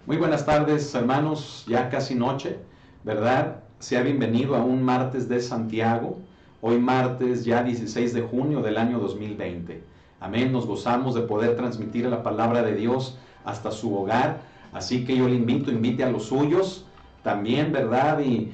Muy buenas tardes, hermanos, ya casi noche, ¿verdad? Sea bienvenido a un martes de Santiago, hoy martes ya 16 de junio del año 2020. Amén, nos gozamos de poder transmitir la palabra de Dios hasta su hogar, así que yo le invite a los suyos también, ¿verdad? Y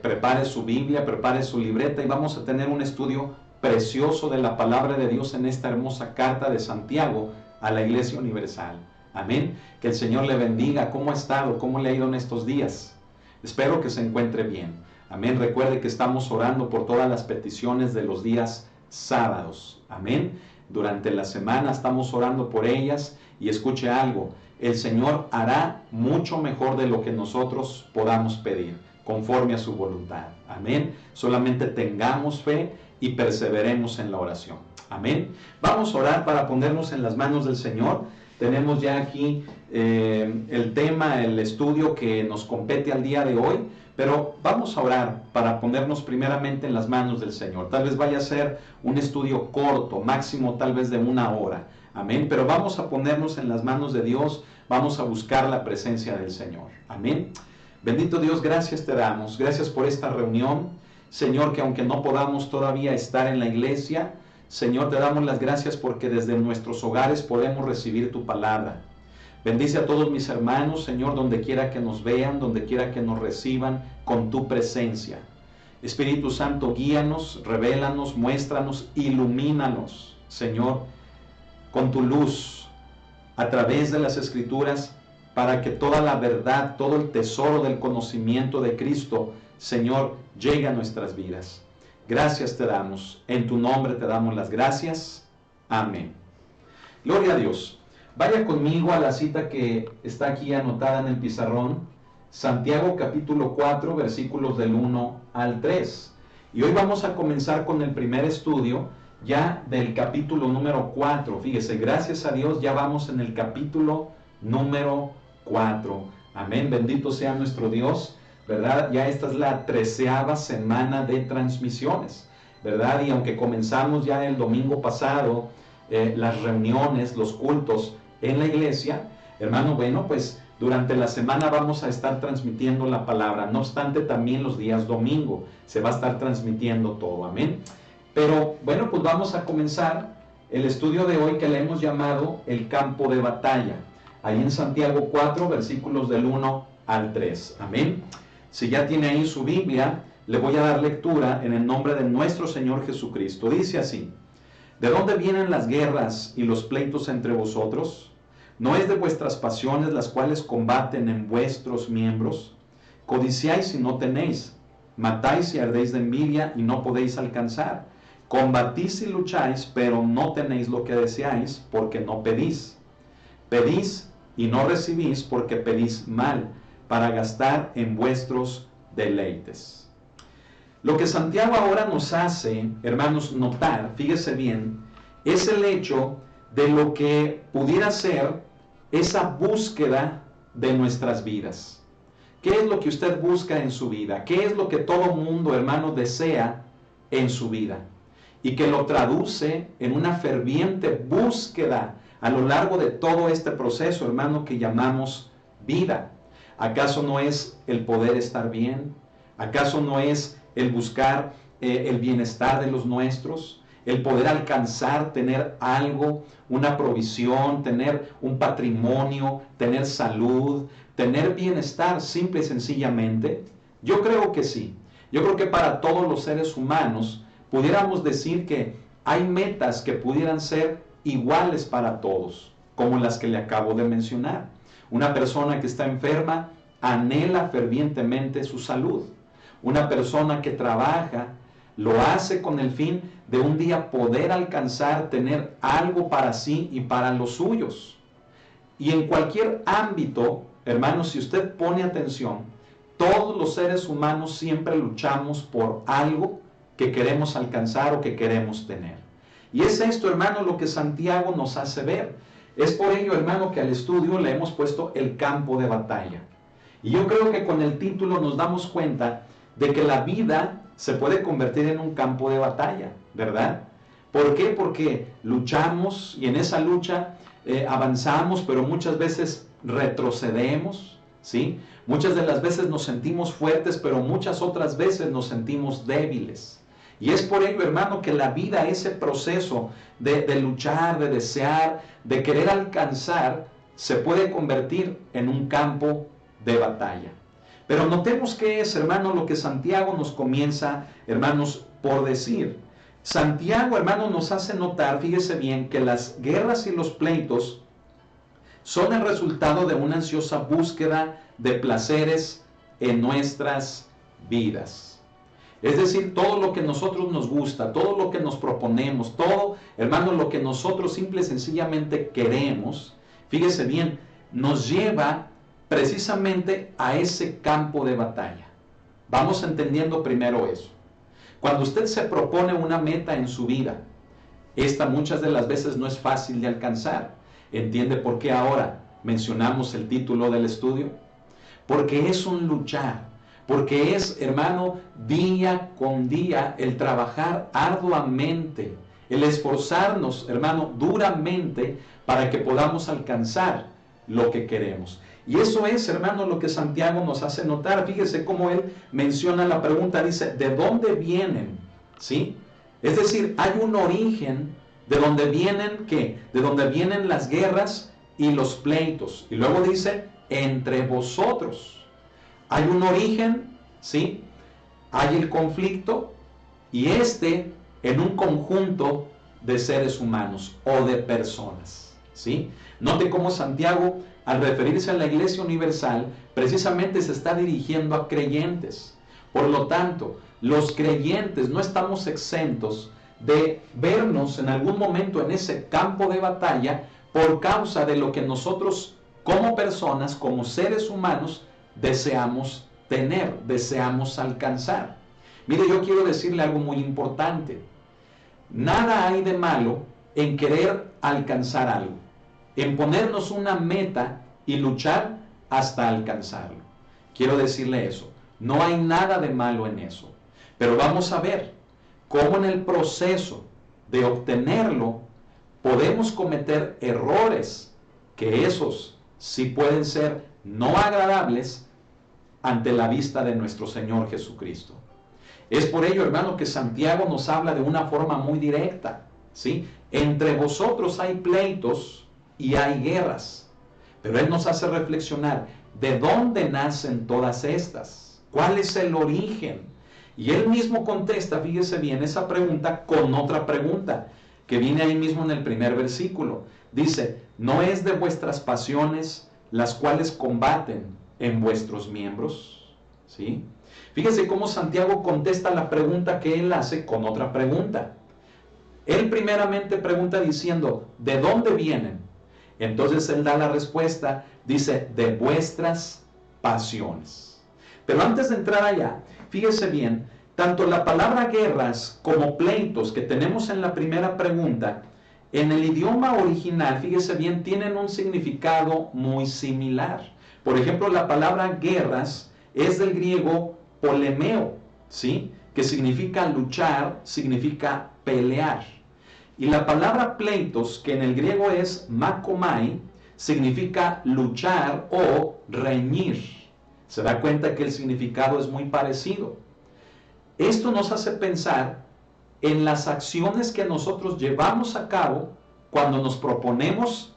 prepare su Biblia, prepare su libreta y vamos a tener un estudio precioso de la palabra de Dios en esta hermosa carta de Santiago a la Iglesia Universal. Amén. Que el Señor le bendiga. ¿Cómo ha estado? ¿Cómo le ha ido en estos días? Espero que se encuentre bien. Amén. Recuerde que estamos orando por todas las peticiones de los días sábados. Amén. Durante la semana estamos orando por ellas y escuche algo. El Señor hará mucho mejor de lo que nosotros podamos pedir, conforme a su voluntad. Amén. Solamente tengamos fe y perseveremos en la oración. Amén. Vamos a orar para ponernos en las manos del Señor. Tenemos ya aquí el tema, el estudio que nos compete al día de hoy, pero vamos a orar para ponernos primeramente en las manos del Señor. Tal vez vaya a ser un estudio corto, máximo tal vez de 1 hora. Amén. Pero vamos a ponernos en las manos de Dios, vamos a buscar la presencia del Señor. Amén. Bendito Dios, gracias te damos. Gracias por esta reunión. Señor, que aunque no podamos todavía estar en la iglesia, Señor, te damos las gracias porque desde nuestros hogares podemos recibir tu palabra. Bendice a todos mis hermanos, Señor, donde quiera que nos vean, donde quiera que nos reciban con tu presencia. Espíritu Santo, guíanos, revélanos, muéstranos, ilumínanos, Señor, con tu luz a través de las Escrituras, para que toda la verdad, todo el tesoro del conocimiento de Cristo, Señor, llegue a nuestras vidas. Gracias te damos, en tu nombre te damos las gracias. Amén. Gloria a Dios. Vaya conmigo a la cita que está aquí anotada en el pizarrón, Santiago capítulo 4, versículos del 1 al 3. Y hoy vamos a comenzar con el primer estudio ya del capítulo número 4. Fíjese, gracias a Dios ya vamos en el capítulo número 4. Amén, bendito sea nuestro Dios. ¿Verdad? Ya esta es la 13ª semana de transmisiones, ¿verdad? Y aunque comenzamos ya el domingo pasado las reuniones, los cultos en la iglesia, hermano, bueno, pues durante la semana vamos a estar transmitiendo la palabra. No obstante, también los días domingo se va a estar transmitiendo todo, amén. Pero bueno, pues vamos a comenzar el estudio de hoy que le hemos llamado el campo de batalla. Ahí en Santiago 4, versículos del 1 al 3, amén. Si ya tiene ahí su Biblia, le voy a dar lectura en el nombre de nuestro Señor Jesucristo. Dice así: ¿de dónde vienen las guerras y los pleitos entre vosotros? ¿No es de vuestras pasiones las cuales combaten en vuestros miembros? Codiciáis y no tenéis, matáis y ardéis de envidia y no podéis alcanzar. Combatís y lucháis, pero no tenéis lo que deseáis, porque no pedís. Pedís y no recibís, porque pedís mal, para gastar en vuestros deleites. Lo que Santiago ahora nos hace, hermanos, notar, fíjese bien, es el hecho de lo que pudiera ser esa búsqueda de nuestras vidas. ¿Qué es lo que usted busca en su vida? ¿Qué es lo que todo mundo, hermano, desea en su vida? Y que lo traduce en una ferviente búsqueda a lo largo de todo este proceso, hermano, que llamamos vida. ¿Acaso no es el poder estar bien? ¿Acaso no es el buscar el bienestar de los nuestros? El poder alcanzar, tener algo, una provisión, tener un patrimonio, tener salud, tener bienestar, simple y sencillamente. Yo creo que sí. Yo creo que para todos los seres humanos pudiéramos decir que hay metas que pudieran ser iguales para todos, como las que le acabo de mencionar. Una persona que está enferma anhela fervientemente su salud. Una persona que trabaja lo hace con el fin de un día poder alcanzar, tener algo para sí y para los suyos. Y en cualquier ámbito, hermanos, si usted pone atención, todos los seres humanos siempre luchamos por algo que queremos alcanzar o que queremos tener. Y es esto, hermano, lo que Santiago nos hace ver. Es por ello, hermano, que al estudio le hemos puesto el campo de batalla. Y yo creo que con el título nos damos cuenta de que la vida se puede convertir en un campo de batalla, ¿verdad? ¿Por qué? Porque luchamos y en esa lucha avanzamos, pero muchas veces retrocedemos, ¿sí? Muchas de las veces nos sentimos fuertes, pero muchas otras veces nos sentimos débiles. Y es por ello, hermano, que la vida, ese proceso de luchar, de desear, de querer alcanzar, se puede convertir en un campo de batalla. Pero notemos qué es, hermano, lo que Santiago nos comienza, hermanos, por decir. Santiago, hermano, nos hace notar, fíjese bien, que las guerras y los pleitos son el resultado de una ansiosa búsqueda de placeres en nuestras vidas. Es decir, todo lo que a nosotros nos gusta, todo lo que nos proponemos, todo, hermano, lo que nosotros simple y sencillamente queremos, fíjese bien, nos lleva precisamente a ese campo de batalla. Vamos entendiendo primero eso. Cuando usted se propone una meta en su vida, esta muchas de las veces no es fácil de alcanzar. ¿Entiende por qué ahora mencionamos el título del estudio? Porque es un luchar, porque es, hermano, día con día el trabajar arduamente, el esforzarnos, hermano, duramente para que podamos alcanzar lo que queremos. Y eso es, hermano, lo que Santiago nos hace notar. Fíjese cómo él menciona la pregunta, dice, ¿de dónde vienen? ¿Sí? Es decir, hay un origen de donde vienen, ¿qué? De donde vienen las guerras y los pleitos. Y luego dice, entre vosotros. Hay un origen, ¿sí? Hay el conflicto y en un conjunto de seres humanos o de personas, ¿sí? Note cómo Santiago, al referirse a la Iglesia Universal, precisamente se está dirigiendo a creyentes. Por lo tanto, los creyentes no estamos exentos de vernos en algún momento en ese campo de batalla por causa de lo que nosotros como personas, como seres humanos, deseamos tener, deseamos alcanzar. Mire, yo quiero decirle algo muy importante. Nada hay de malo en querer alcanzar algo, en ponernos una meta y luchar hasta alcanzarlo. Quiero decirle eso. No hay nada de malo en eso. Pero vamos a ver cómo en el proceso de obtenerlo podemos cometer errores, que esos sí pueden ser no agradables ante la vista de nuestro Señor Jesucristo. Es por ello, hermano, que Santiago nos habla de una forma muy directa, ¿sí? Entre vosotros hay pleitos y hay guerras, pero él nos hace reflexionar de dónde nacen todas estas, cuál es el origen. Y él mismo contesta, fíjese bien, esa pregunta con otra pregunta que viene ahí mismo en el primer versículo. Dice, ¿no es de vuestras pasiones las cuales combaten en vuestros miembros? ¿Sí? Fíjese cómo Santiago contesta la pregunta que él hace con otra pregunta. Él primeramente pregunta diciendo, ¿de dónde vienen? Entonces él da la respuesta, dice, de vuestras pasiones. Pero antes de entrar allá, fíjese bien, tanto la palabra guerras como pleitos que tenemos en la primera pregunta, en el idioma original, fíjese bien, tienen un significado muy similar. Por ejemplo, la palabra guerras es del griego polemeo, ¿sí? Que significa luchar, significa pelear. Y la palabra pleitos, que en el griego es makomai, significa luchar o reñir. Se da cuenta que el significado es muy parecido. Esto nos hace pensar en las acciones que nosotros llevamos a cabo cuando nos proponemos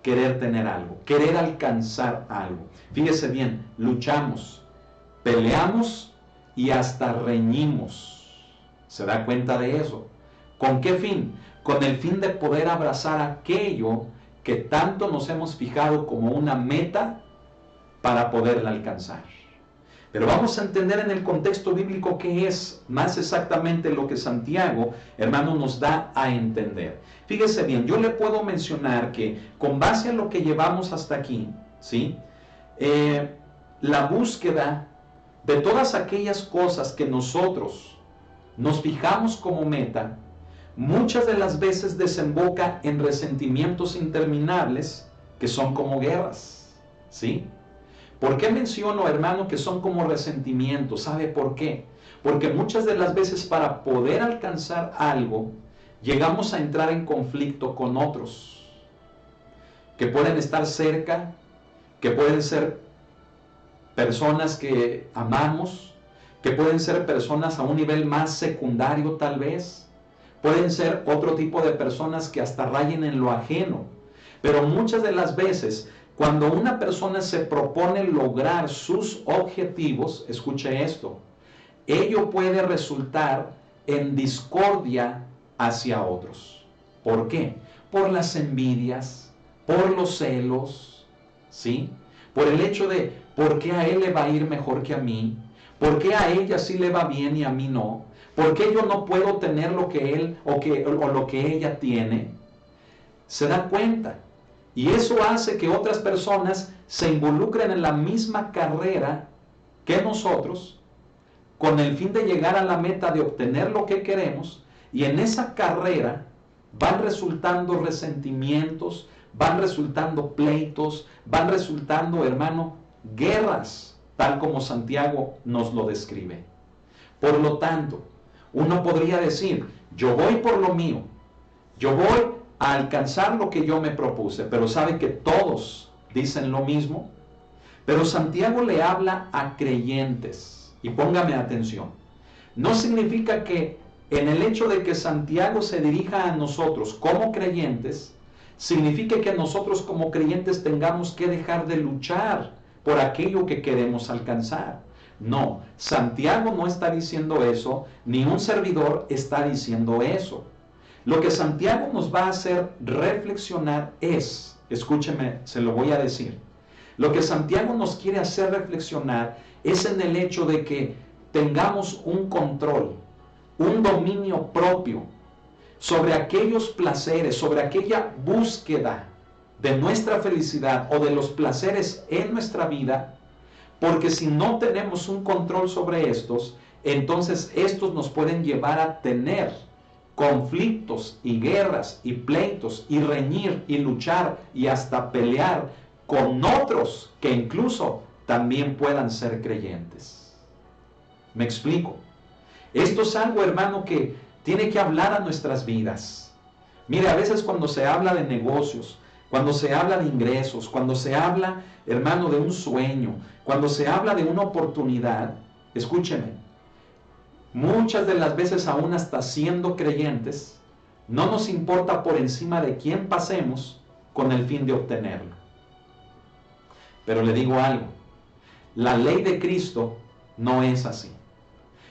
querer tener algo, querer alcanzar algo. Fíjese bien, luchamos, peleamos y hasta reñimos. ¿Se da cuenta de eso? ¿Con qué fin? Con el fin de poder abrazar aquello que tanto nos hemos fijado como una meta para poderla alcanzar. Pero vamos a entender en el contexto bíblico qué es más exactamente lo que Santiago, hermano, nos da a entender. Fíjese bien, yo le puedo mencionar que con base a lo que llevamos hasta aquí, ¿sí? La búsqueda de todas aquellas cosas que nosotros nos fijamos como meta, muchas de las veces desemboca en resentimientos interminables que son como guerras, ¿sí? ¿Por qué menciono, hermano, que son como resentimientos? ¿Sabe por qué? Porque muchas de las veces para poder alcanzar algo, llegamos a entrar en conflicto con otros que pueden estar cerca, que pueden ser personas que amamos, que pueden ser personas a un nivel más secundario tal vez, pueden ser otro tipo de personas que hasta rayen en lo ajeno, pero muchas de las veces cuando una persona se propone lograr sus objetivos, escuche esto, ello puede resultar en discordia hacia otros. ¿Por qué? Por las envidias, por los celos, ¿sí? Por el hecho de, ¿por qué a él le va a ir mejor que a mí? ¿Por qué a ella sí le va bien y a mí no? ¿Por qué yo no puedo tener lo que él o lo que ella tiene? Se da cuenta. Y eso hace que otras personas se involucren en la misma carrera que nosotros, con el fin de llegar a la meta de obtener lo que queremos, y en esa carrera van resultando resentimientos, van resultando pleitos, van resultando, hermano, guerras, tal como Santiago nos lo describe. Por lo tanto, uno podría decir, yo voy por lo mío, yo voy a alcanzar lo que yo me propuse, pero sabe que todos dicen lo mismo. Pero Santiago le habla a creyentes, y póngame atención, no significa que en el hecho de que Santiago se dirija a nosotros como creyentes, significa que nosotros como creyentes tengamos que dejar de luchar por aquello que queremos alcanzar. No, Santiago no está diciendo eso, ni un servidor está diciendo eso. Lo que Santiago nos va a hacer reflexionar es, escúcheme, se lo voy a decir, lo que Santiago nos quiere hacer reflexionar es en el hecho de que tengamos un control, un dominio propio sobre aquellos placeres, sobre aquella búsqueda de nuestra felicidad o de los placeres en nuestra vida, porque si no tenemos un control sobre estos, entonces estos nos pueden llevar a tener conflictos y guerras y pleitos y reñir y luchar y hasta pelear con otros que incluso también puedan ser creyentes. ¿Me explico? Esto es algo, hermano, que tiene que hablar a nuestras vidas. Mire, a veces cuando se habla de negocios, cuando se habla de ingresos, cuando se habla, hermano, de un sueño, cuando se habla de una oportunidad, escúcheme, muchas de las veces aún hasta siendo creyentes, no nos importa por encima de quién pasemos con el fin de obtenerlo. Pero le digo algo, la ley de Cristo no es así.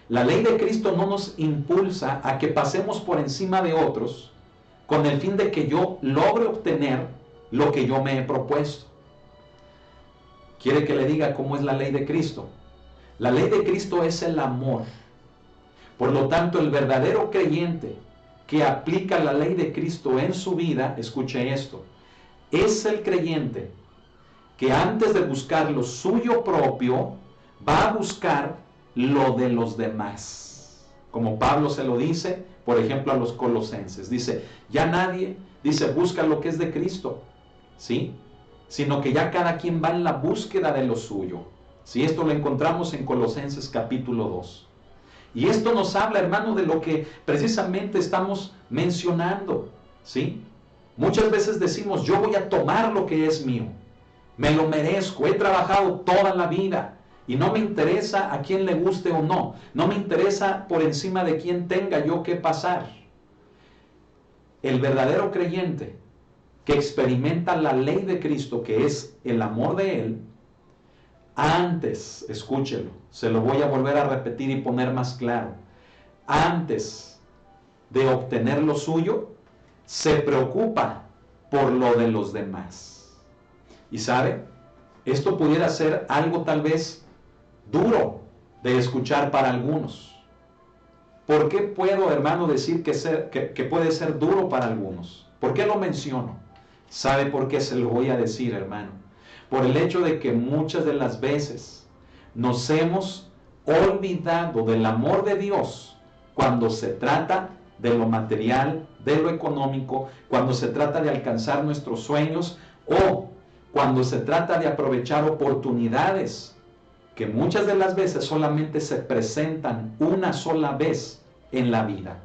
La ley de Cristo no nos impulsa a que pasemos por encima de otros con el fin de que yo logre obtener lo que yo me he propuesto. ¿Quiere que le diga cómo es la ley de Cristo? La ley de Cristo es el amor. Por lo tanto, el verdadero creyente que aplica la ley de Cristo en su vida, escuche esto, es el creyente que antes de buscar lo suyo propio, va a buscar lo de los demás. Como Pablo se lo dice, por ejemplo, a los colosenses. Dice, ya nadie, dice, busca lo que es de Cristo, ¿sí? Sino que ya cada quien va en la búsqueda de lo suyo. ¿Sí? Esto lo encontramos en Colosenses capítulo 2. Y esto nos habla, hermano, de lo que precisamente estamos mencionando, ¿sí? Muchas veces decimos, yo voy a tomar lo que es mío. Me lo merezco, he trabajado toda la vida y no me interesa a quién le guste o no. No me interesa por encima de quién tenga yo que pasar. El verdadero creyente que experimenta la ley de Cristo, que es el amor de Él, antes, escúchelo, se lo voy a volver a repetir y poner más claro, antes de obtener lo suyo, se preocupa por lo de los demás. Y sabe, esto pudiera ser algo tal vez duro de escuchar para algunos. ¿Por qué puedo, hermano, decir que puede ser duro para algunos? ¿Por qué lo menciono? ¿Sabe por qué se lo voy a decir, hermano? Por el hecho de que muchas de las veces nos hemos olvidado del amor de Dios cuando se trata de lo material, de lo económico, cuando se trata de alcanzar nuestros sueños o cuando se trata de aprovechar oportunidades que muchas de las veces solamente se presentan una sola vez en la vida.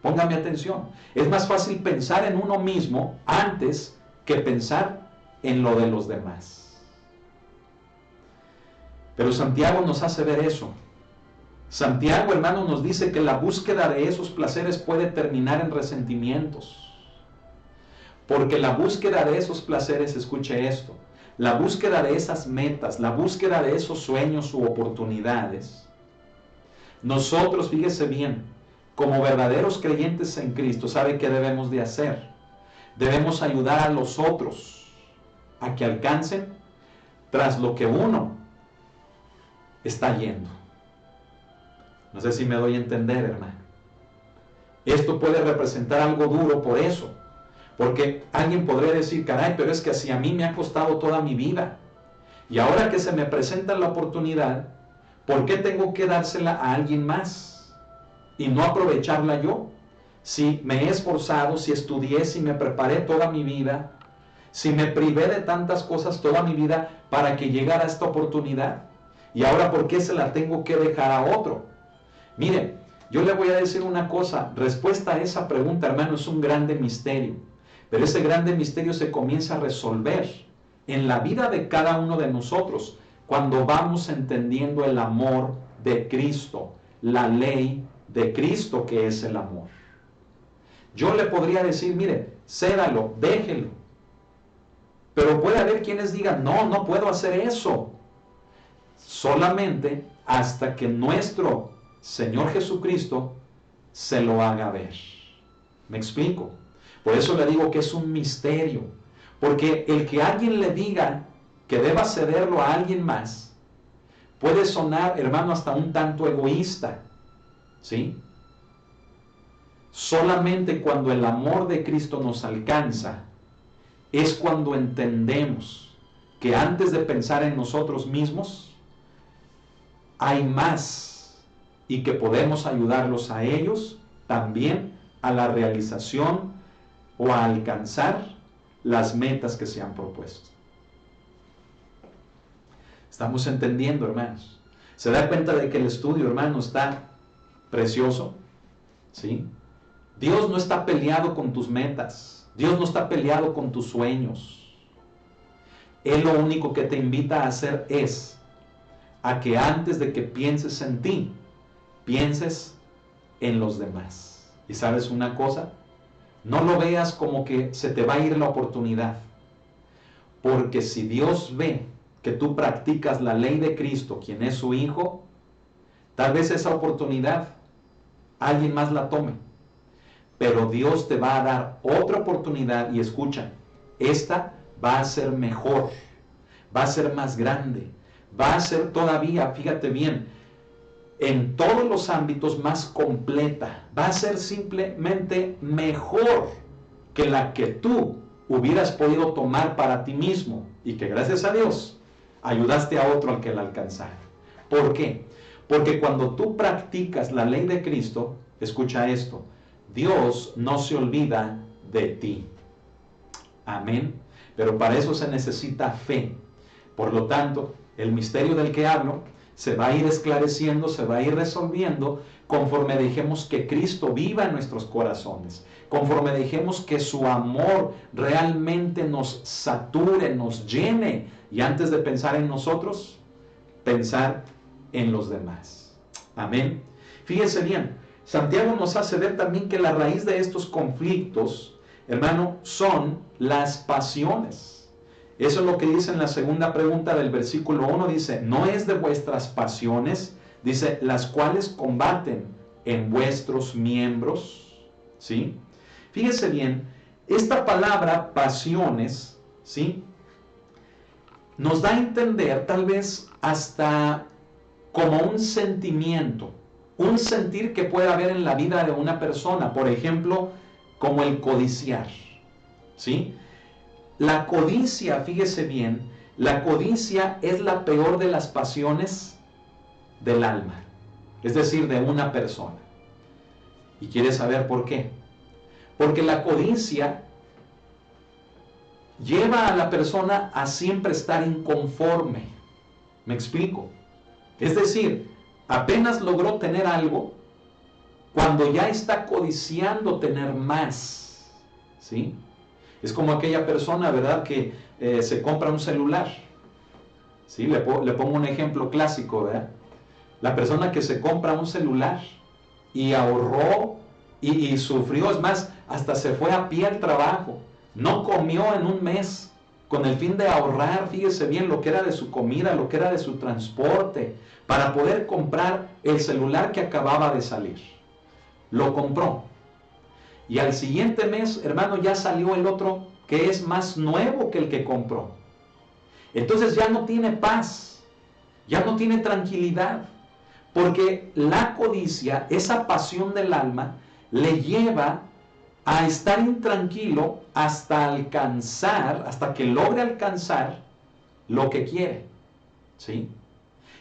Póngame atención, es más fácil pensar en uno mismo antes que pensar en lo de los demás. Pero Santiago nos hace ver eso. Santiago, hermano, nos dice que la búsqueda de esos placeres puede terminar en resentimientos. Porque la búsqueda de esos placeres, escuche esto, la búsqueda de esas metas, la búsqueda de esos sueños u oportunidades, nosotros, fíjese bien, como verdaderos creyentes en Cristo, ¿sabe qué debemos de hacer? Debemos ayudar a los otros a que alcancen tras lo que uno está yendo. No sé si me doy a entender, hermano. Esto puede representar algo duro por eso. Porque alguien podría decir, caray, pero es que así a mí me ha costado toda mi vida. Y ahora que se me presenta la oportunidad, ¿por qué tengo que dársela a alguien más? Y no aprovecharla yo. Si me he esforzado, si estudié, si me preparé toda mi vida, si me privé de tantas cosas toda mi vida para que llegara esta oportunidad. Y ahora, ¿por qué se la tengo que dejar a otro? Mire, yo le voy a decir una cosa, respuesta a esa pregunta, hermano, es un grande misterio. Pero ese grande misterio se comienza a resolver en la vida de cada uno de nosotros cuando vamos entendiendo el amor de Cristo, la ley de Cristo que es el amor. Yo le podría decir, mire, cédalo, déjelo. Pero puede haber quienes digan, no, no puedo hacer eso. Solamente hasta que nuestro Señor Jesucristo se lo haga ver. ¿Me explico? Por eso le digo que es un misterio. Porque el que alguien le diga que deba cederlo a alguien más, puede sonar, hermano, hasta un tanto egoísta. ¿Sí? Solamente cuando el amor de Cristo nos alcanza, es cuando entendemos que antes de pensar en nosotros mismos, hay más y que podemos ayudarlos a ellos también a la realización o a alcanzar las metas que se han propuesto. ¿Estamos entendiendo, hermanos? ¿Se da cuenta de que el estudio, hermano, está precioso? ¿Sí? Dios no está peleado con tus metas. Dios no está peleado con tus sueños. Él lo único que te invita a hacer es a que antes de que pienses en ti, pienses en los demás. ¿Y sabes una cosa? No lo veas como que se te va a ir la oportunidad. Porque si Dios ve que tú practicas la ley de Cristo, quien es su Hijo, tal vez esa oportunidad alguien más la tome. Pero Dios te va a dar otra oportunidad y escucha, esta va a ser mejor, va a ser más grande, va a ser todavía, fíjate bien, en todos los ámbitos más completa, va a ser simplemente mejor que la que tú hubieras podido tomar para ti mismo y que gracias a Dios ayudaste a otro al que la alcanzara. ¿Por qué? Porque cuando tú practicas la ley de Cristo, escucha esto, Dios no se olvida de ti. Amén. Pero para eso se necesita fe. Por lo tanto, el misterio del que hablo se va a ir esclareciendo, se va a ir resolviendo conforme dejemos que Cristo viva en nuestros corazones, conforme dejemos que su amor realmente nos sature, nos llene, y antes de pensar en nosotros, pensar en los demás. Amén. Fíjese bien, Santiago nos hace ver también que la raíz de estos conflictos, hermano, son las pasiones. Eso es lo que dice en la segunda pregunta del versículo 1, dice, no es de vuestras pasiones, dice, las cuales combaten en vuestros miembros, ¿sí? Fíjese bien, esta palabra pasiones, ¿sí? Nos da a entender tal vez hasta como un sentimiento, un sentir que puede haber en la vida de una persona, por ejemplo, como el codiciar, ¿sí? La codicia, fíjese bien, la codicia es la peor de las pasiones del alma, es decir, de una persona. ¿Y quiere saber por qué? Porque la codicia lleva a la persona a siempre estar inconforme. ¿Me explico? Es decir, apenas logró tener algo, cuando ya está codiciando tener más, ¿sí? Es como aquella persona, ¿verdad?, que se compra un celular, ¿Sí? Le pongo un ejemplo clásico, ¿verdad? La persona que se compra un celular y ahorró y sufrió, es más, hasta se fue a pie al trabajo, no comió en un mes con el fin de ahorrar, fíjese bien, lo que era de su comida, lo que era de su transporte, para poder comprar el celular que acababa de salir. Lo compró. Y al siguiente mes, hermano, ya salió el otro que es más nuevo que el que compró. Entonces ya no tiene paz, ya no tiene tranquilidad, porque la codicia, esa pasión del alma, le lleva a estar intranquilo hasta alcanzar, hasta que logre alcanzar lo que quiere. ¿Sí?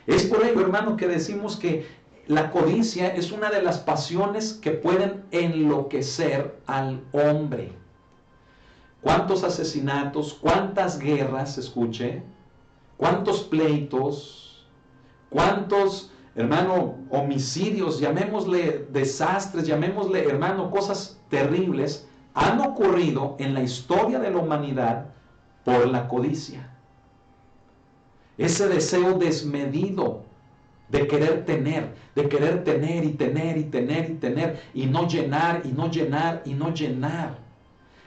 Es por ello, hermano, que decimos que la codicia es una de las pasiones que pueden enloquecer al hombre. ¿Cuántos asesinatos, cuántas guerras, escuche, cuántos pleitos, cuántos, hermano, homicidios, llamémosle desastres, llamémosle, hermano, cosas terribles, han ocurrido en la historia de la humanidad por la codicia? Ese deseo desmedido de querer tener y tener y tener y tener, y no llenar, y no llenar, y no llenar.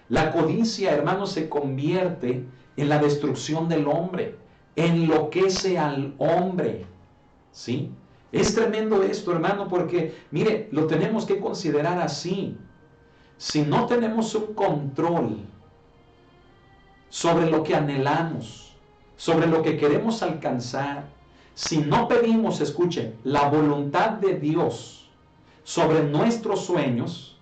La codicia, hermano, se convierte en la destrucción del hombre, enloquece al hombre, ¿sí? Es tremendo esto, hermano, porque, mire, lo tenemos que considerar así. Si no tenemos un control sobre lo que anhelamos, sobre lo que queremos alcanzar, si no pedimos, escuchen, la voluntad de Dios sobre nuestros sueños,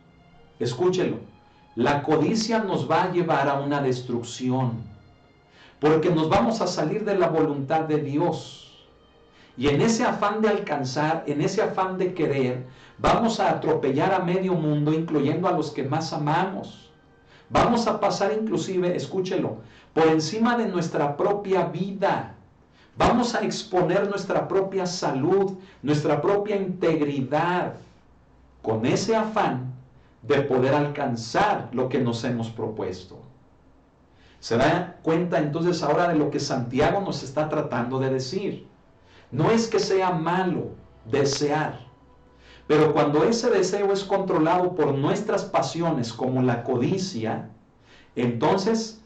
escúchelo, la codicia nos va a llevar a una destrucción, porque nos vamos a salir de la voluntad de Dios. Y en ese afán de alcanzar, en ese afán de querer, vamos a atropellar a medio mundo, incluyendo a los que más amamos. Vamos a pasar inclusive, escúchelo, por encima de nuestra propia vida. Vamos a exponer nuestra propia salud, nuestra propia integridad, con ese afán de poder alcanzar lo que nos hemos propuesto. ¿Se da cuenta entonces ahora de lo que Santiago nos está tratando de decir? No es que sea malo desear, pero cuando ese deseo es controlado por nuestras pasiones como la codicia, entonces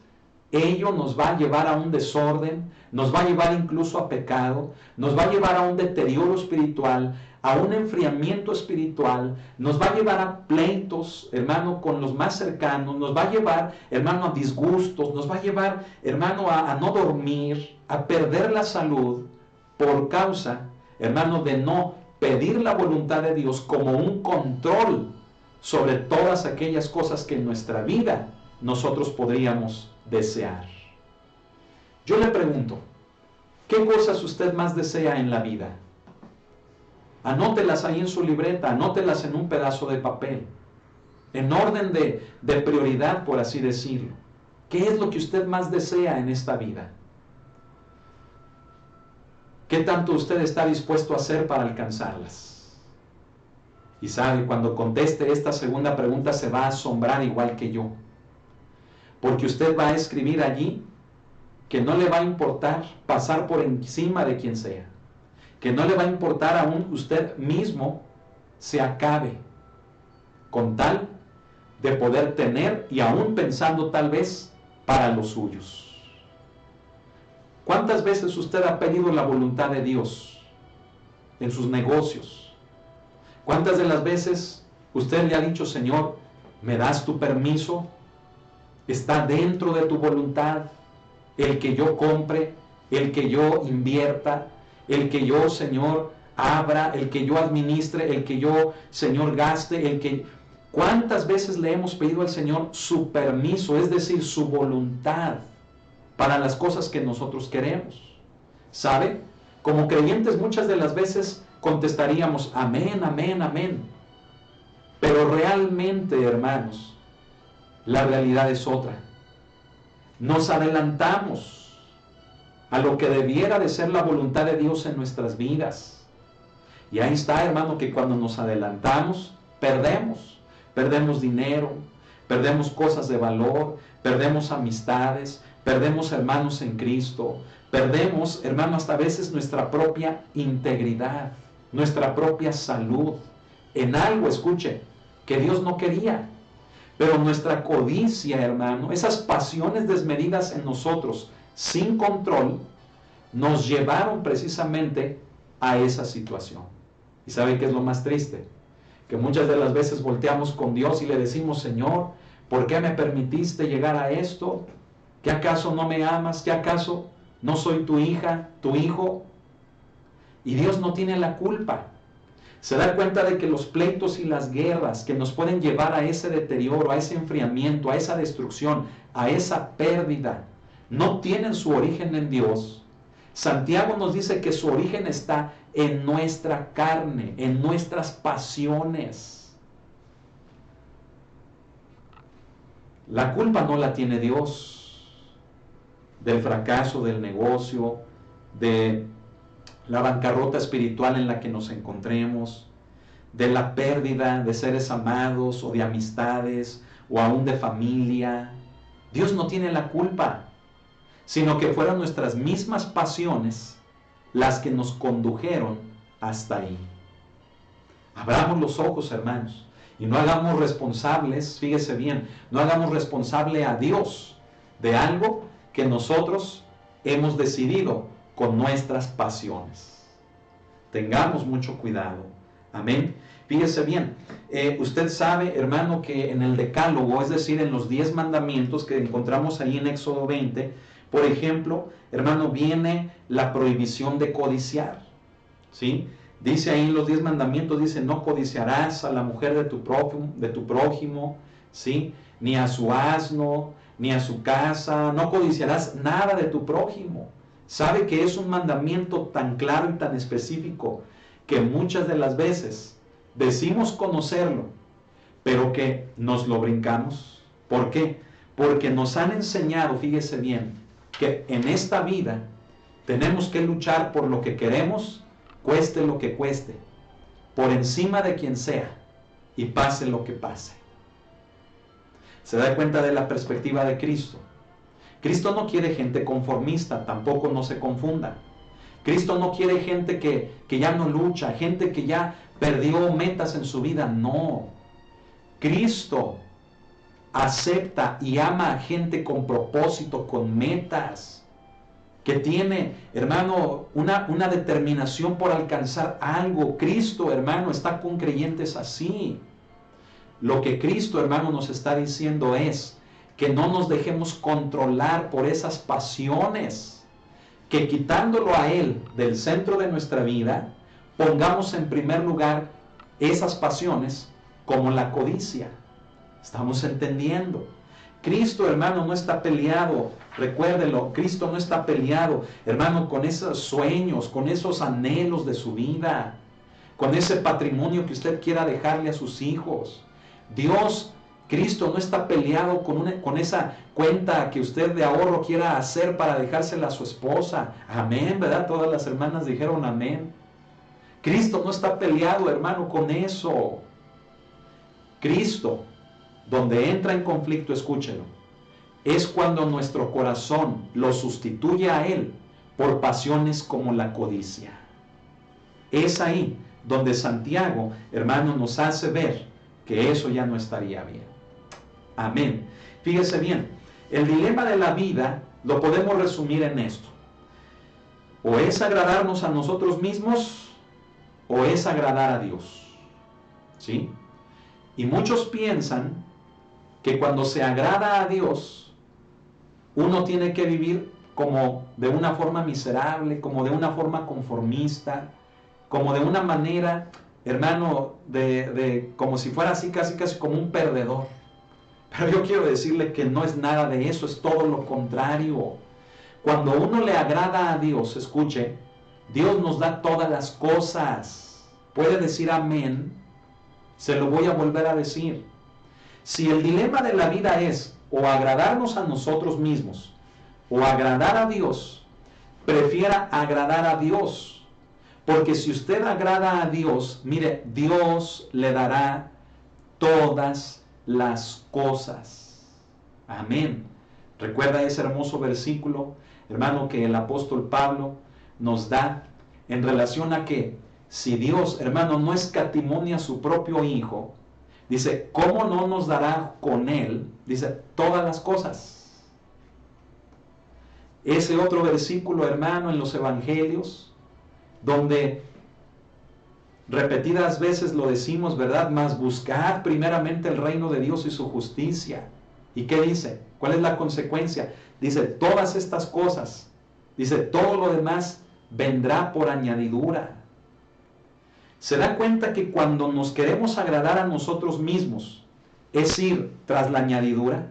ello nos va a llevar a un desorden, nos va a llevar incluso a pecado, nos va a llevar a un deterioro espiritual, a un enfriamiento espiritual, nos va a llevar a pleitos, hermano, con los más cercanos, nos va a llevar, hermano, a disgustos, nos va a llevar, hermano, a no dormir, a perder la salud por causa, hermano, de no pedir la voluntad de Dios como un control sobre todas aquellas cosas que en nuestra vida nosotros podríamos desear. Yo le pregunto, ¿qué cosas usted más desea en la vida? Anótelas ahí en su libreta, anótelas en un pedazo de papel, en orden de prioridad, por así decirlo. ¿Qué es lo que usted más desea en esta vida? ¿Qué tanto usted está dispuesto a hacer para alcanzarlas? Y sabe, cuando conteste esta segunda pregunta se va a asombrar igual que yo. Porque usted va a escribir allí que no le va a importar pasar por encima de quien sea. Que no le va a importar aún usted mismo se acabe, con tal de poder tener y aún pensando tal vez para los suyos. ¿Cuántas veces usted ha pedido la voluntad de Dios en sus negocios? ¿Cuántas de las veces usted le ha dicho, Señor, ¿me das tu permiso? ¿Está dentro de tu voluntad el que yo compre, el que yo invierta, el que yo, Señor, abra, el que yo administre, el que yo, Señor, gaste, el que... ¿Cuántas veces le hemos pedido al Señor su permiso, es decir, su voluntad para las cosas que nosotros queremos? ¿Sabe? Como creyentes muchas de las veces contestaríamos, amén, amén, amén. Pero realmente, hermanos, la realidad es otra. Nos adelantamos a lo que debiera de ser la voluntad de Dios en nuestras vidas. Y ahí está, hermano, que cuando nos adelantamos, perdemos dinero, perdemos cosas de valor, perdemos amistades, perdemos hermanos en Cristo, perdemos, hermano, hasta a veces nuestra propia integridad, nuestra propia salud, en algo, escuche, que Dios no quería. Pero nuestra codicia, hermano, esas pasiones desmedidas en nosotros, sin control, nos llevaron precisamente a esa situación. ¿Y saben qué es lo más triste? Que muchas de las veces volteamos con Dios y le decimos, Señor, ¿por qué me permitiste llegar a esto? ¿Qué acaso no me amas? ¿Qué acaso no soy tu hija, tu hijo? Y Dios no tiene la culpa. Se da cuenta de que los pleitos y las guerras que nos pueden llevar a ese deterioro, a ese enfriamiento, a esa destrucción, a esa pérdida, no tienen su origen en Dios. Santiago nos dice que su origen está en nuestra carne, en nuestras pasiones. La culpa no la tiene Dios del fracaso del negocio, de la bancarrota espiritual en la que nos encontremos, de la pérdida de seres amados o de amistades o aún de familia. Dios no tiene la culpa, sino que fueron nuestras mismas pasiones las que nos condujeron hasta ahí. Abramos los ojos, hermanos, y no hagamos responsables, fíjese bien, no hagamos responsable a Dios de algo que nosotros hemos decidido con nuestras pasiones. Tengamos mucho cuidado. Amén. Fíjese bien, usted sabe, hermano, que en el Decálogo, es decir, en los 10 mandamientos que encontramos ahí en Éxodo 20, por ejemplo, hermano, viene la prohibición de codiciar. ¿Sí? Dice ahí en los 10 mandamientos, dice, no codiciarás a la mujer de tu prójimo, ¿sí? Ni a su asno, ni a su casa, no codiciarás nada de tu prójimo. Sabe que es un mandamiento tan claro y tan específico que muchas de las veces decimos conocerlo, pero que nos lo brincamos. ¿Por qué? Porque nos han enseñado, fíjese bien, que en esta vida tenemos que luchar por lo que queremos, cueste lo que cueste, por encima de quien sea, y pase lo que pase. ¿Se da cuenta de la perspectiva de Cristo? Cristo no quiere gente conformista, tampoco no se confunda. Cristo no quiere gente que ya no lucha, gente que ya perdió metas en su vida, no. Cristo acepta y ama a gente con propósito, con metas, que tiene, hermano, una determinación por alcanzar algo. Cristo, hermano, está con creyentes así. Lo que Cristo, hermano, nos está diciendo es que no nos dejemos controlar por esas pasiones, que quitándolo a Él del centro de nuestra vida, pongamos en primer lugar esas pasiones como la codicia. ¿Estamos entendiendo? Cristo, hermano, no está peleado, recuérdelo, Cristo no está peleado, hermano, con esos sueños, con esos anhelos de su vida, con ese patrimonio que usted quiera dejarle a sus hijos. Dios, Cristo no está peleado con esa cuenta que usted de ahorro quiera hacer para dejársela a su esposa. Amén, ¿verdad? Todas las hermanas dijeron amén. Cristo no está peleado, hermano, con eso. Cristo, donde entra en conflicto, escúchelo, es cuando nuestro corazón lo sustituye a Él por pasiones como la codicia. Es ahí donde Santiago, hermano, nos hace ver que eso ya no estaría bien. Amén. Fíjese bien, el dilema de la vida lo podemos resumir en esto. O es agradarnos a nosotros mismos, o es agradar a Dios. ¿Sí? Y muchos piensan que cuando se agrada a Dios, uno tiene que vivir como de una forma miserable, como de una forma conformista, como de una manera, hermano, como si fuera así, casi como un perdedor. Pero yo quiero decirle que no es nada de eso, es todo lo contrario. Cuando uno le agrada a Dios, escuche, Dios nos da todas las cosas. Puede decir amén, se lo voy a volver a decir. Si el dilema de la vida es o agradarnos a nosotros mismos o agradar a Dios, prefiera agradar a Dios. Porque si usted agrada a Dios, mire, Dios le dará todas las cosas. Amén. Recuerda ese hermoso versículo, hermano, que el apóstol Pablo nos da en relación a que si Dios, hermano, no escatimó a su propio Hijo, dice, ¿cómo no nos dará con Él? Dice, todas las cosas. Ese otro versículo, hermano, en los evangelios, donde repetidas veces lo decimos, ¿verdad? Mas buscad primeramente el reino de Dios y su justicia. ¿Y qué dice? ¿Cuál es la consecuencia? Dice, todas estas cosas, dice, todo lo demás vendrá por añadidura. ¿Se da cuenta que cuando nos queremos agradar a nosotros mismos es ir tras la añadidura?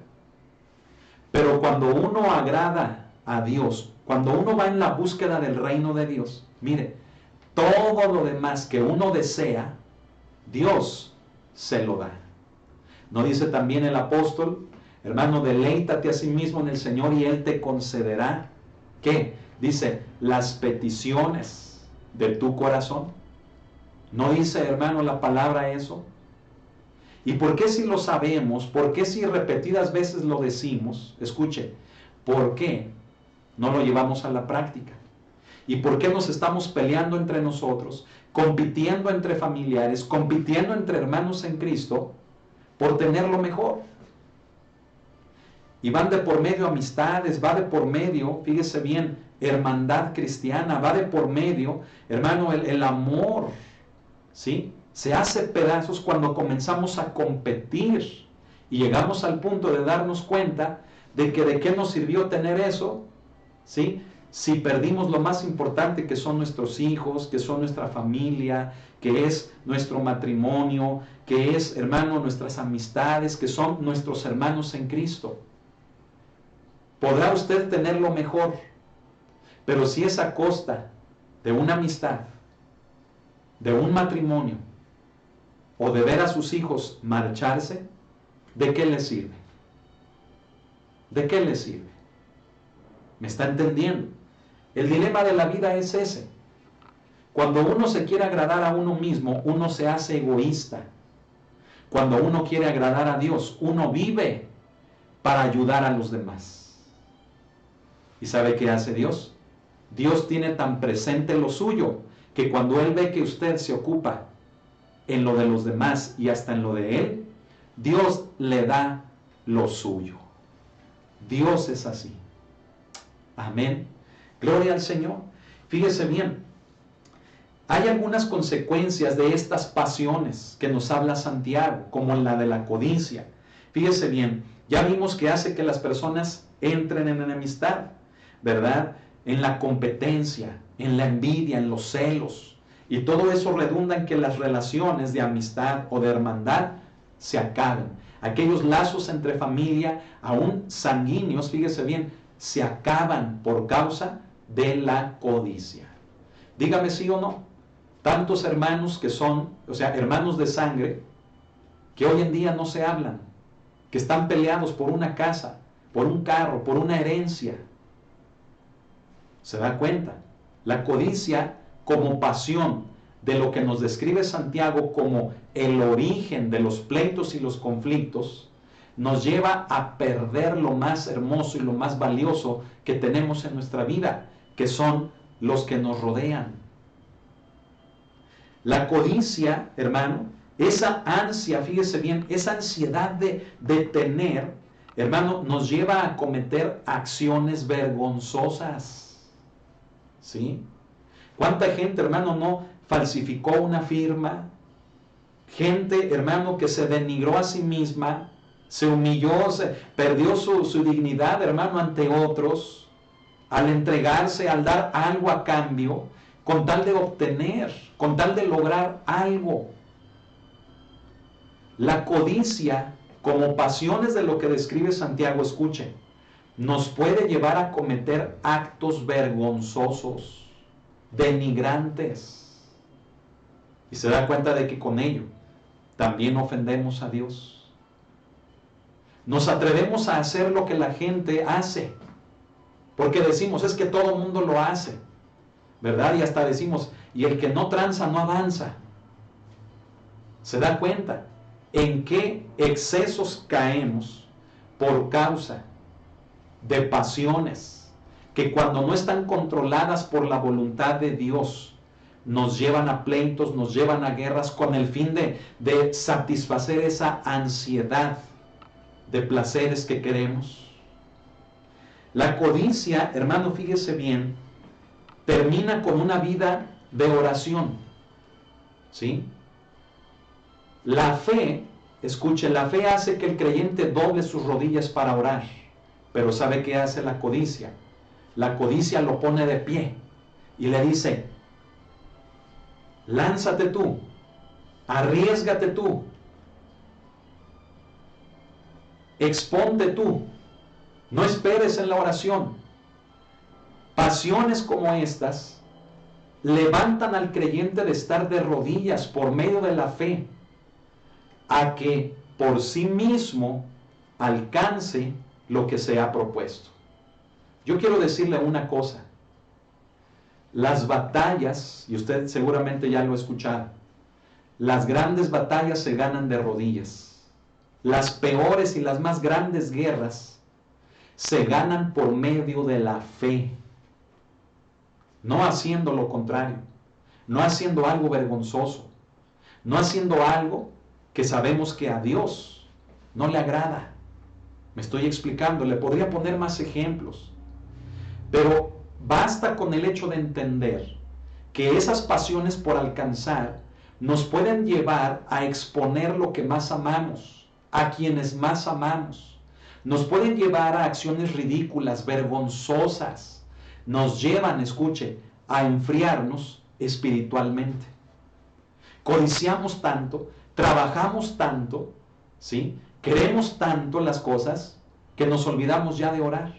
Pero cuando uno agrada a Dios, cuando uno va en la búsqueda del reino de Dios, mire, todo lo demás que uno desea, Dios se lo da. ¿No dice también el apóstol, hermano, deleítate a sí mismo en el Señor y Él te concederá, ¿qué? Dice, las peticiones de tu corazón. ¿No dice, hermano, la palabra eso? ¿Y por qué si lo sabemos? ¿Por qué si repetidas veces lo decimos? Escuche, ¿por qué no lo llevamos a la práctica? ¿Y por qué nos estamos peleando entre nosotros, compitiendo entre familiares, compitiendo entre hermanos en Cristo por tener lo mejor? Y van de por medio amistades, va de por medio, fíjese bien, hermandad cristiana, va de por medio, hermano, el amor, ¿sí? Se hace pedazos cuando comenzamos a competir y llegamos al punto de darnos cuenta de que de qué nos sirvió tener eso, ¿sí? Si perdimos lo más importante que son nuestros hijos, que son nuestra familia, que es nuestro matrimonio, que es, hermano, nuestras amistades, que son nuestros hermanos en Cristo. Podrá usted tener lo mejor, pero si es a costa de una amistad, de un matrimonio, o de ver a sus hijos marcharse, ¿de qué le sirve? ¿De qué le sirve? ¿Me está entendiendo? El dilema de la vida es ese. Cuando uno se quiere agradar a uno mismo, uno se hace egoísta. Cuando uno quiere agradar a Dios, uno vive para ayudar a los demás. ¿Y sabe qué hace Dios? Dios tiene tan presente lo suyo, que cuando Él ve que usted se ocupa en lo de los demás y hasta en lo de Él, Dios le da lo suyo. Dios es así. Amén. Gloria al Señor. Fíjese bien, hay algunas consecuencias de estas pasiones que nos habla Santiago, como la de la codicia. Fíjese bien, ya vimos que hace que las personas entren en enemistad, ¿verdad? En la competencia, en la envidia, en los celos. Y todo eso redunda en que las relaciones de amistad o de hermandad se acaben. Aquellos lazos entre familia, aún sanguíneos, fíjese bien, se acaban por causa de la codicia. Dígame sí o no. Tantos hermanos que son, o sea, hermanos de sangre, que hoy en día no se hablan, que están peleados por una casa, por un carro, por una herencia. ¿Se da cuenta? La codicia como pasión de lo que nos describe Santiago como el origen de los pleitos y los conflictos, nos lleva a perder lo más hermoso y lo más valioso que tenemos en nuestra vida, que son los que nos rodean. La codicia, hermano, esa ansia, fíjese bien, esa ansiedad de tener, hermano, nos lleva a cometer acciones vergonzosas. ¿Sí? ¿Cuánta gente, hermano, no falsificó una firma? Gente, hermano, que se denigró a sí misma, se humilló, perdió su dignidad, hermano, ante otros, al entregarse, al dar algo a cambio, con tal de obtener, con tal de lograr algo. La codicia, como pasiones de lo que describe Santiago, escuche, nos puede llevar a cometer actos vergonzosos, denigrantes. Y se da cuenta de que con ello también ofendemos a Dios. Nos atrevemos a hacer lo que la gente hace, porque decimos, es que todo el mundo lo hace, ¿verdad? Y hasta decimos, y el que no tranza no avanza. ¿Se da cuenta en qué excesos caemos por causa de pasiones, que cuando no están controladas por la voluntad de Dios, nos llevan a pleitos, nos llevan a guerras con el fin de satisfacer esa ansiedad de placeres que queremos. La codicia, hermano, fíjese bien, termina con una vida de oración, ¿sí? La fe, escuche, la fe hace que el creyente doble sus rodillas para orar, pero ¿sabe qué hace la codicia? La codicia lo pone de pie y le dice, lánzate tú, arriésgate tú, exponte tú, no esperes en la oración. Pasiones como estas levantan al creyente de estar de rodillas por medio de la fe a que por sí mismo alcance lo que se ha propuesto. Yo quiero decirle una cosa. Las batallas, y usted seguramente ya lo ha escuchado, las grandes batallas se ganan de rodillas. Las peores y las más grandes guerras se ganan por medio de la fe. No haciendo lo contrario, no haciendo algo vergonzoso, no haciendo algo que sabemos que a Dios no le agrada. Me estoy explicando, le podría poner más ejemplos, pero basta con el hecho de entender que esas pasiones por alcanzar nos pueden llevar a exponer lo que más amamos, a quienes más amamos. Nos pueden llevar a acciones ridículas, vergonzosas. Nos llevan, escuche, a enfriarnos espiritualmente. Codiciamos tanto, trabajamos tanto, ¿sí? Queremos tanto las cosas que nos olvidamos ya de orar.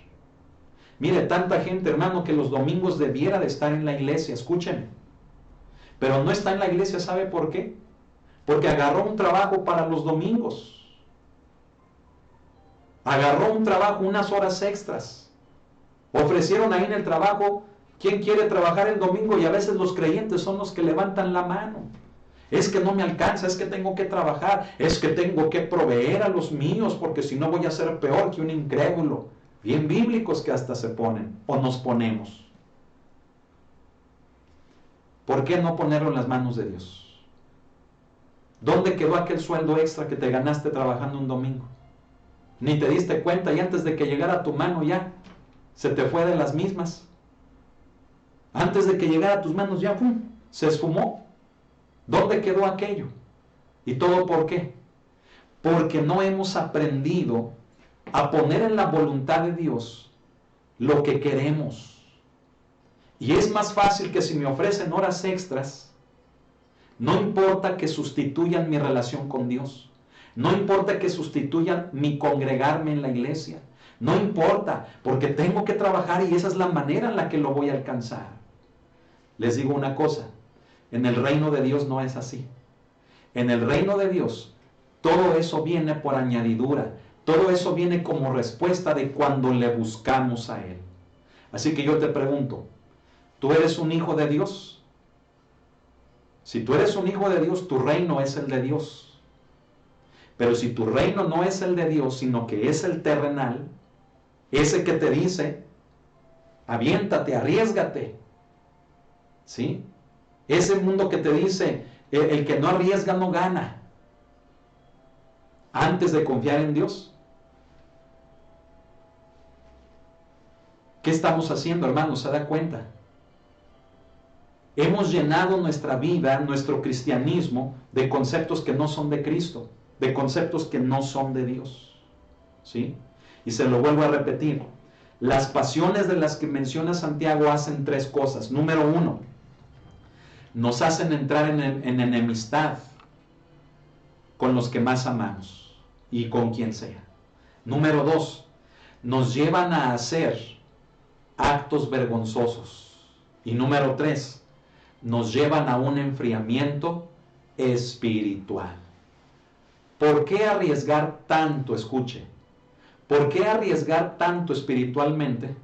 Mire, tanta gente, hermano, que los domingos debiera de estar en la iglesia, escúcheme, pero no está en la iglesia, ¿sabe por qué? Porque agarró un trabajo para los domingos. Agarró un trabajo, unas horas extras. Ofrecieron ahí en el trabajo, ¿quién quiere trabajar el domingo? Y a veces los creyentes son los que levantan la mano. Es que no me alcanza, es que tengo que trabajar, es que tengo que proveer a los míos, porque si no voy a ser peor que un incrédulo. Bien bíblicos que hasta se ponen, o nos ponemos. ¿Por qué no ponerlo en las manos de Dios? ¿Dónde quedó aquel sueldo extra que te ganaste trabajando un domingo? Ni te diste cuenta y antes de que llegara a tu mano ya se te fue de las mismas. Antes de que llegara a tus manos ya ¡pum!, se esfumó. ¿Dónde quedó aquello? ¿Y todo por qué? Porque no hemos aprendido a poner en la voluntad de Dios lo que queremos. Y es más fácil que si me ofrecen horas extras, no importa que sustituyan mi relación con Dios, no importa que sustituyan mi congregarme en la iglesia, no importa, porque tengo que trabajar y esa es la manera en la que lo voy a alcanzar. Les digo una cosa, en el reino de Dios no es así. En el reino de Dios, todo eso viene por añadidura, todo eso viene como respuesta de cuando le buscamos a Él. Así que yo te pregunto, ¿tú eres un hijo de Dios? Si tú eres un hijo de Dios, tu reino es el de Dios. Pero si tu reino no es el de Dios, sino que es el terrenal, ese que te dice, aviéntate, arriésgate, ¿sí? Ese mundo que te dice, el que no arriesga no gana. Antes de confiar en Dios, ¿qué estamos haciendo, hermanos? ¿Se da cuenta? Hemos llenado nuestra vida, nuestro cristianismo, de conceptos que no son de Cristo, de conceptos que no son de Dios, ¿sí? Y se lo vuelvo a repetir. Las pasiones de las que menciona Santiago hacen tres cosas. Número uno, nos hacen entrar en enemistad con los que más amamos y con quien sea. Número dos, nos llevan a hacer actos vergonzosos. Y número tres, nos llevan a un enfriamiento espiritual. ¿Por qué arriesgar tanto? Escuche. ¿Por qué arriesgar tanto espiritualmente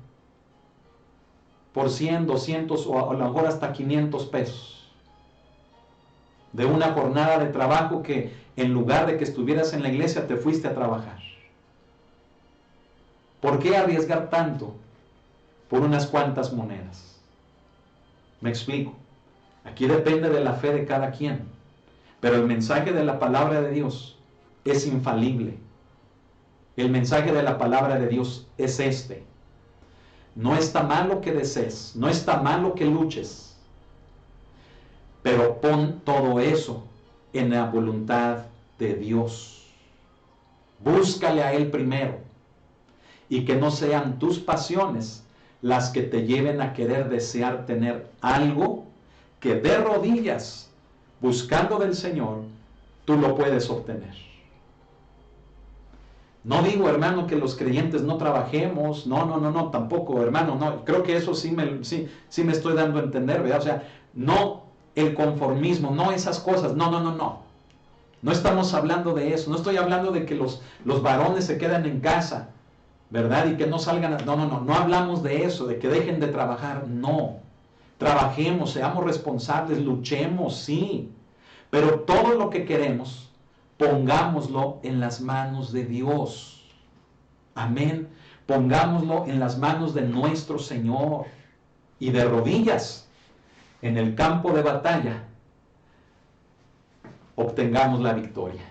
por 100, 200 o a lo mejor hasta 500 pesos? De una jornada de trabajo que en lugar de que estuvieras en la iglesia te fuiste a trabajar. ¿Por qué arriesgar tanto por unas cuantas monedas? Me explico. Aquí depende de la fe de cada quien. Pero el mensaje de la palabra de Dios es infalible. El mensaje de la palabra de Dios es este. No está malo que desees, no está malo que luches, pero pon todo eso en la voluntad de Dios. Búscale a Él primero y que no sean tus pasiones las que te lleven a querer desear tener algo que de rodillas, buscando del Señor, tú lo puedes obtener. No digo, hermano, que los creyentes no trabajemos, no, tampoco, hermano, no, creo que eso sí me estoy dando a entender, ¿verdad? O sea, no el conformismo, no esas cosas, no estamos hablando de eso, no estoy hablando de que los varones se quedan en casa, ¿verdad? Y que no salgan, no hablamos de eso, de que dejen de trabajar, no, trabajemos, seamos responsables, luchemos, sí, pero todo lo que queremos, pongámoslo en las manos de Dios. Amén. Pongámoslo en las manos de nuestro Señor. Y de rodillas, en el campo de batalla, obtengamos la victoria.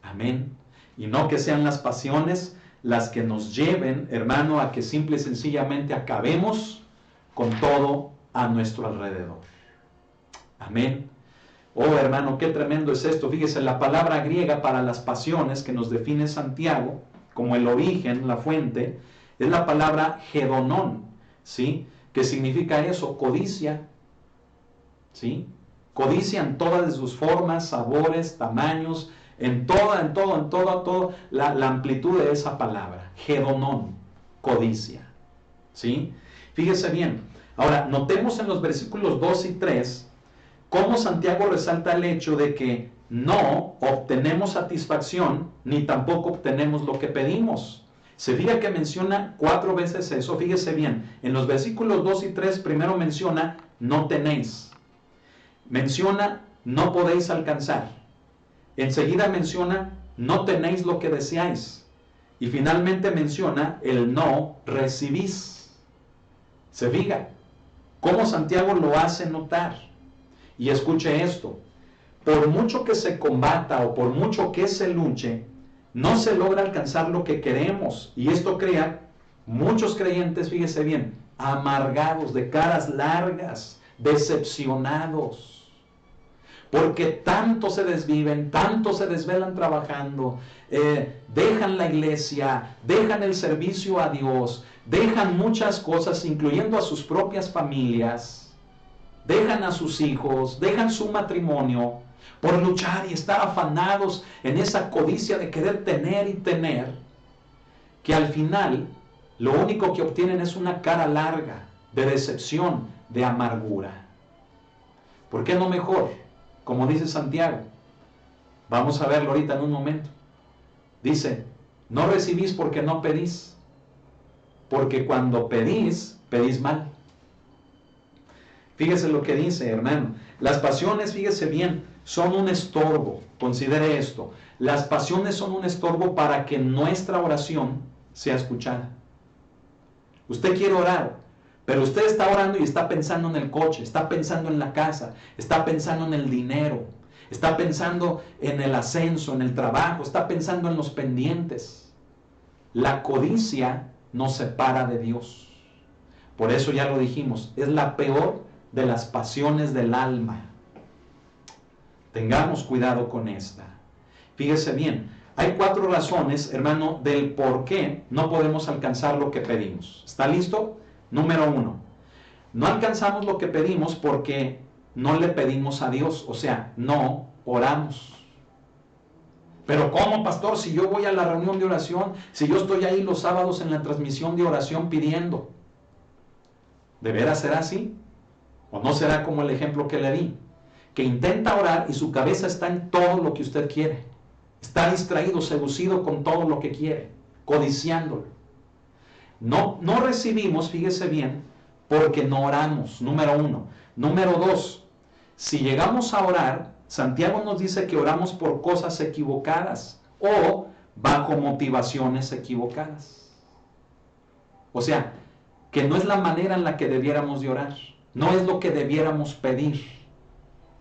Amén. Y no que sean las pasiones las que nos lleven, hermano, a que simple y sencillamente acabemos con todo a nuestro alrededor. Amén. Oh, hermano, qué tremendo es esto. Fíjese, la palabra griega para las pasiones que nos define Santiago, como el origen, la fuente, es la palabra hedonón, ¿sí? Que significa eso, codicia, ¿sí? Codicia en todas sus formas, sabores, tamaños, en toda la amplitud de esa palabra. Hedonón, codicia, ¿sí? Fíjese bien. Ahora, notemos en los versículos 2 y 3, cómo Santiago resalta el hecho de que no obtenemos satisfacción ni tampoco obtenemos lo que pedimos. Se fija que menciona 4 veces eso, fíjese bien. En los versículos 2 y 3 primero menciona no tenéis. Menciona no podéis alcanzar. Enseguida menciona no tenéis lo que deseáis. Y finalmente menciona el no recibís. Se fija cómo Santiago lo hace notar. Y escuche esto, por mucho que se combata o por mucho que se luche, no se logra alcanzar lo que queremos. Y esto crea muchos creyentes, fíjese bien, amargados, de caras largas, decepcionados. Porque tanto se desviven, tanto se desvelan trabajando, dejan la iglesia, dejan el servicio a Dios, dejan muchas cosas, incluyendo a sus propias familias. Dejan a sus hijos, dejan su matrimonio por luchar y estar afanados en esa codicia de querer tener y tener, que al final lo único que obtienen es una cara larga de decepción, de amargura. ¿Por qué no mejor? Como dice Santiago, vamos a verlo ahorita en un momento. Dice, no recibís porque no pedís, porque cuando pedís, pedís mal. Fíjese lo que dice, hermano. Las pasiones, fíjese bien, son un estorbo. Considere esto. Las pasiones son un estorbo para que nuestra oración sea escuchada. Usted quiere orar, pero usted está orando y está pensando en el coche, está pensando en la casa, está pensando en el dinero, está pensando en el ascenso, en el trabajo, está pensando en los pendientes. La codicia nos separa de Dios. Por eso ya lo dijimos, es la peor de las pasiones del alma. Tengamos cuidado con esta. Fíjese bien, hay 4 razones, hermano, del por qué no podemos alcanzar lo que pedimos. ¿Está listo? Número 1. No alcanzamos lo que pedimos porque no le pedimos a Dios, o sea, no oramos. Pero ¿cómo, pastor? Si yo voy a la reunión de oración, si yo estoy ahí los sábados en la transmisión de oración pidiendo, ¿de veras será así? ¿O no será como el ejemplo que le di? Que intenta orar y su cabeza está en todo lo que usted quiere. Está distraído, seducido con todo lo que quiere, codiciándolo. No recibimos, fíjese bien, porque no oramos, número 1. Número 2, si llegamos a orar, Santiago nos dice que oramos por cosas equivocadas o bajo motivaciones equivocadas. O sea, que no es la manera en la que debiéramos de orar. No es lo que debiéramos pedir.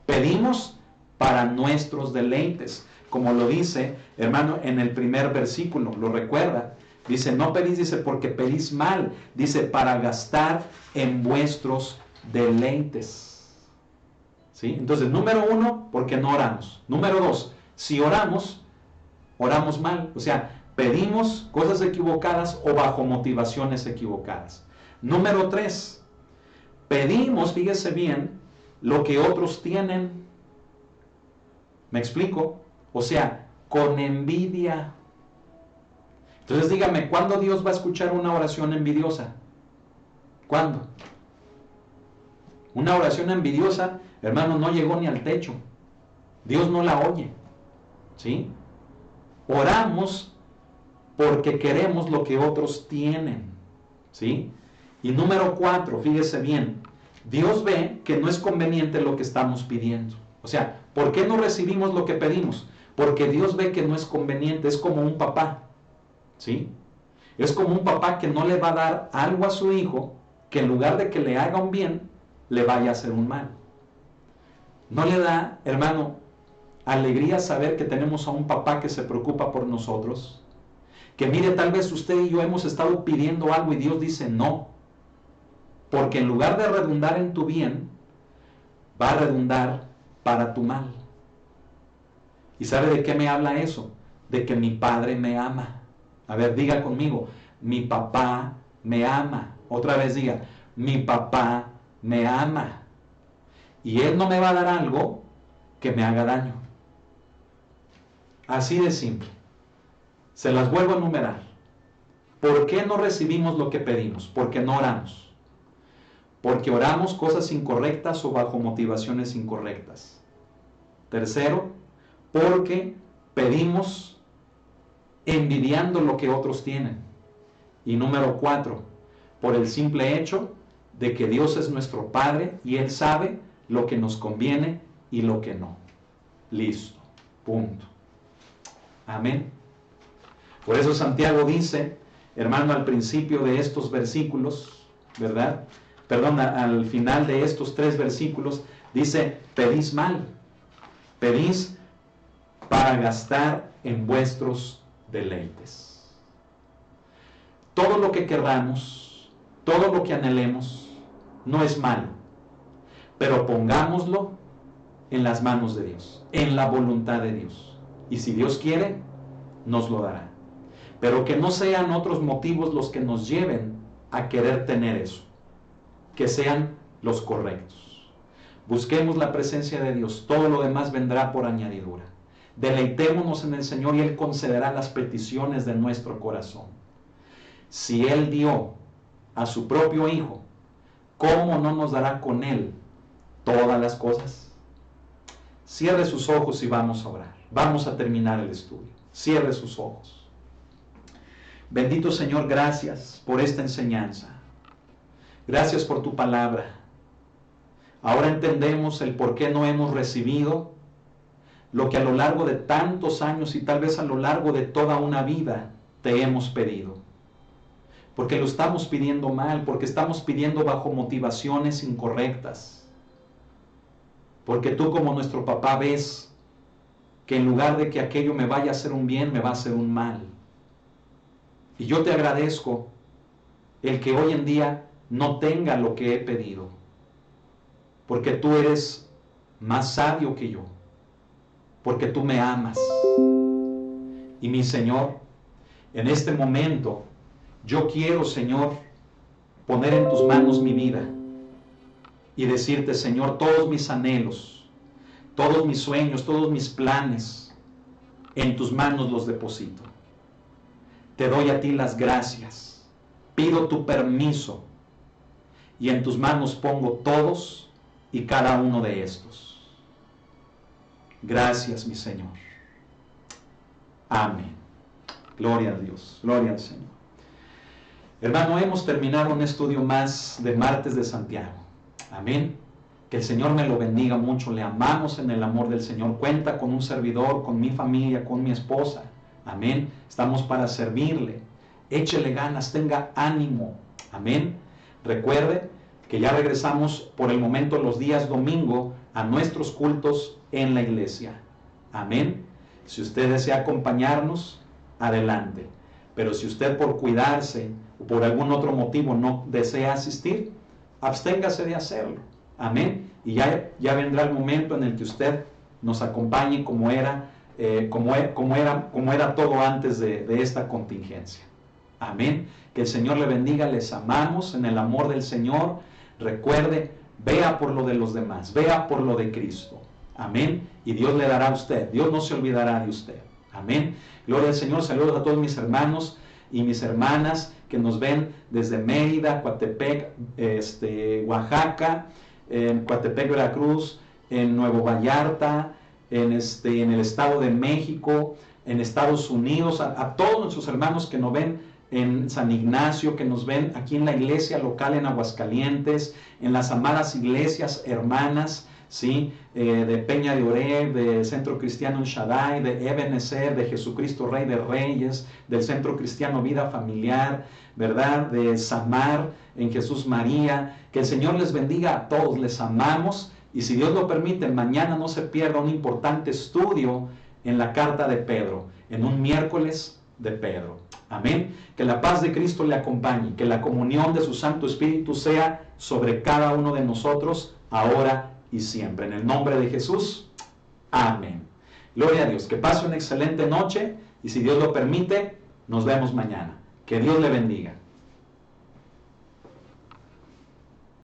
Pedimos para nuestros deleites. Como lo dice, hermano, en el primer versículo, lo recuerda. Dice, no pedís, dice, porque pedís mal. Dice, para gastar en vuestros deleites. ¿Sí? Entonces, número 1, porque no oramos. Número 2, si oramos, oramos mal. O sea, pedimos cosas equivocadas o bajo motivaciones equivocadas. Número 3, pedimos, fíjese bien, lo que otros tienen. ¿Me explico? O sea, con envidia. Entonces dígame, ¿cuándo Dios va a escuchar una oración envidiosa? ¿Cuándo? Una oración envidiosa, hermano, no llegó ni al techo. Dios no la oye. ¿Sí? Oramos porque queremos lo que otros tienen. ¿Sí? Y número 4, fíjese bien, Dios ve que no es conveniente lo que estamos pidiendo. O sea, ¿por qué no recibimos lo que pedimos? Porque Dios ve que no es conveniente, es como un papá. ¿Sí? Es como un papá que no le va a dar algo a su hijo que en lugar de que le haga un bien, le vaya a hacer un mal. ¿No le da, hermano, alegría saber que tenemos a un papá que se preocupa por nosotros? Que mire, tal vez usted y yo hemos estado pidiendo algo y Dios dice no. Porque en lugar de redundar en tu bien, va a redundar para tu mal. ¿Y sabe de qué me habla eso? De que mi Padre me ama. A ver, diga conmigo, mi papá me ama. Otra vez diga, mi papá me ama. Y Él no me va a dar algo que me haga daño. Así de simple. Se las vuelvo a enumerar. ¿Por qué no recibimos lo que pedimos? Porque no oramos. Porque oramos cosas incorrectas o bajo motivaciones incorrectas. Tercero, porque pedimos envidiando lo que otros tienen. Y número 4, por el simple hecho de que Dios es nuestro Padre y Él sabe lo que nos conviene y lo que no. Listo. Punto. Amén. Por eso Santiago dice, hermano, al principio de estos versículos, ¿verdad? Perdón, al final de estos 3 versículos, dice, pedís mal. Pedís para gastar en vuestros deleites. Todo lo que querramos, todo lo que anhelemos, no es malo, pero pongámoslo en las manos de Dios, en la voluntad de Dios. Y si Dios quiere, nos lo dará. Pero que no sean otros motivos los que nos lleven a querer tener eso, que sean los correctos. Busquemos la presencia de Dios, todo lo demás vendrá por añadidura. Deleitémonos en el Señor y Él concederá las peticiones de nuestro corazón. Si Él dio a su propio Hijo, ¿cómo no nos dará con Él todas las cosas? Cierre sus ojos y vamos a orar. Vamos a terminar el estudio. Cierre sus ojos. Bendito Señor, gracias por esta enseñanza. Gracias por tu palabra. Ahora entendemos el por qué no hemos recibido lo que a lo largo de tantos años y tal vez a lo largo de toda una vida te hemos pedido. Porque lo estamos pidiendo mal, porque estamos pidiendo bajo motivaciones incorrectas. Porque tú como nuestro papá ves que en lugar de que aquello me vaya a hacer un bien, me va a hacer un mal. Y yo te agradezco el que hoy en día no tenga lo que he pedido. Porque tú eres más sabio que yo. Porque tú me amas. Y mi Señor, en este momento, yo quiero, Señor, poner en tus manos mi vida y decirte, Señor, todos mis anhelos, todos mis sueños, todos mis planes, en tus manos los deposito. Te doy a ti las gracias, pido tu permiso y en tus manos pongo todos y cada uno de estos. Gracias, mi Señor. Amén. Gloria a Dios. Gloria al Señor. Hermano, hemos terminado un estudio más de Martes de Santiago. Amén. Que el Señor me lo bendiga mucho. Le amamos en el amor del Señor. Cuenta con un servidor, con mi familia, con mi esposa. Amén. Estamos para servirle. échele ganas, tenga ánimo. Amén. Recuerde que ya regresamos por el momento los días domingo a nuestros cultos en la iglesia. Amén. Si usted desea acompañarnos, adelante. Pero si usted por cuidarse o por algún otro motivo no desea asistir, absténgase de hacerlo. Amén. Y ya vendrá el momento en el que usted nos acompañe como era todo antes de esta contingencia. Amén. Que el Señor le bendiga, les amamos en el amor del Señor. Recuerde, vea por lo de los demás, vea por lo de Cristo. Amén. Y Dios le dará a usted, Dios no se olvidará de usted. Amén. Gloria al Señor. Saludos a todos mis hermanos y mis hermanas que nos ven desde Mérida, Coatepec, Oaxaca, en Coatepec, Veracruz, en Nuevo Vallarta, en el Estado de México, en Estados Unidos, a todos nuestros hermanos que nos ven en San Ignacio, que nos ven aquí en la iglesia local en Aguascalientes, en las amadas iglesias hermanas, ¿sí? De Peña de Oreb, de Centro Cristiano El Shaddai, de Ebenezer, de Jesucristo Rey de Reyes, del Centro Cristiano Vida Familiar, ¿verdad? De Samar, en Jesús María. Que el Señor les bendiga a todos, les amamos, y si Dios lo permite, mañana no se pierda un importante estudio en la carta de Pedro, en un miércoles de Pedro. Amén. Que la paz de Cristo le acompañe, que la comunión de su Santo Espíritu sea sobre cada uno de nosotros, ahora y siempre. En el nombre de Jesús. Amén. Gloria a Dios. Que pase una excelente noche y si Dios lo permite, nos vemos mañana. Que Dios le bendiga.